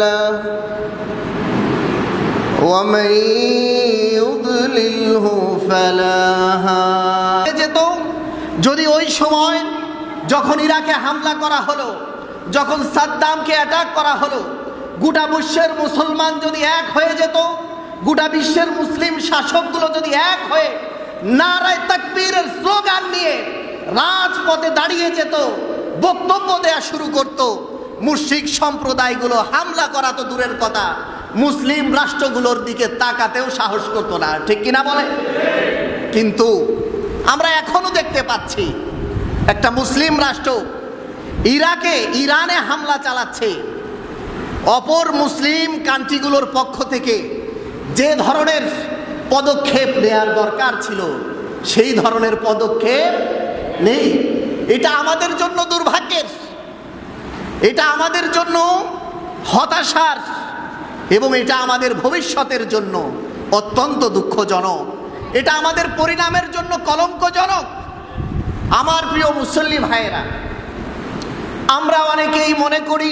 له ومن يضلله فلا هادي له। যদি ওই সময় যখন ইরাকে হামলা করা হলো, যখন সাদ্দামকে অ্যাটাক করা হলো, গোটা বিশ্বের মুসলমান যদি এক হয়ে যেত, গোটা বিশ্বের মুসলিম শাসকগুলো যদি এক হয়ে নারায়ে তাকবীরের স্লোগান নিয়ে রাজপথে দাঁড়িয়ে যেত, বক্তব্য দেয়া শুরু করত, মুশরিক সম্প্রদায়গুলো হামলা করা তো দূরের কথা, মুসলিম রাষ্ট্রগুলোর দিকে তাকাতেও সাহস করতো না। ঠিক কিনা বলে? কিন্তু আমরা এখনো দেখতে পাচ্ছি একটা মুসলিম রাষ্ট্র ইরানে হামলা চালাচ্ছে। অপর মুসলিম কান্ট্রিগুলোর পক্ষ থেকে যে ধরনের পদক্ষেপ নেওয়ার দরকার ছিল সেই ধরনের পদক্ষেপ নেই। এটা আমাদের জন্য দুর্ভাগ্যের, এটা আমাদের জন্য হতাশার, এবং এটা আমাদের ভবিষ্যতের জন্য অত্যন্ত দুঃখজনক। এটা আমাদের পরিণামের জন্য কলঙ্কজনক। আমার প্রিয় মুসল্লি ভাইয়েরা, আমরা অনেকেই মনে করি,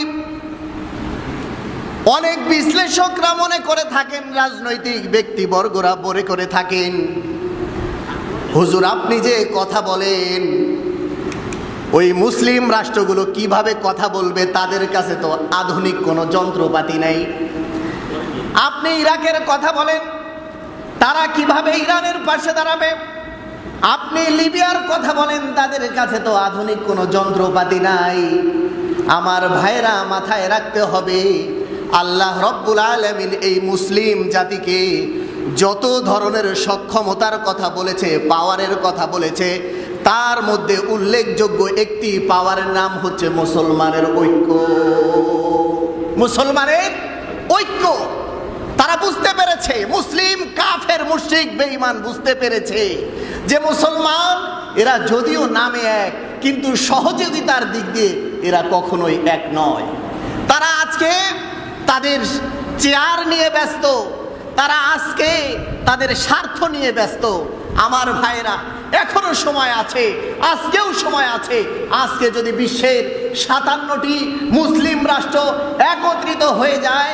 অনেক বিশ্লেষকরা মনে করে থাকেন, রাজনৈতিক ব্যক্তিবর্গরা মনে করে থাকেন, হুজুর আপনি যে কথা বলেন ওই মুসলিম রাষ্ট্রগুলো কিভাবে কথা বলবে, তাদের কাছে তো আধুনিক কোনো যন্ত্রপাতি নেই। আপনি ইরাকের কথা বলেন, তারা কিভাবে ইরানের পাশে দাঁড়াবে। আপনি লিবিয়ার কথা বলেন, তাদের কাছে তো আধুনিক কোনো যন্ত্রপাতি নাই। আমার ভাইরা, মাথায় রাখতে হবে, আল্লাহ রব্বুল আলামিন এই মুসলিম জাতিকে যত ধরনের সক্ষমতার কথা বলেছে, পাওয়ারের কথা বলেছে, তার মধ্যে উল্লেখযোগ্য একটি পাওয়ারের নাম হচ্ছে মুসলমানের ঐক্য। মুসলমানের ঐক্য তারা বুঝতে পেরেছে, মুসলিম কাফের মুশরিক বেঈমান বুঝতে পেরেছে যে মুসলমান এরা যদিও নামে এক, কিন্তু সহযোগিতার দিক দিয়ে এরা কখনোই এক নয়। তারা আজকে তাদের চেয়ার নিয়ে ব্যস্ত, তারা আজকে তাদের স্বার্থ নিয়ে ব্যস্ত। আমার ভাইরা, এখনো সময় আছে, আজকেও সময় আছে। আজকে যদি বিশ্বের 57টি মুসলিম রাষ্ট্র একত্রিত হয়ে যায়,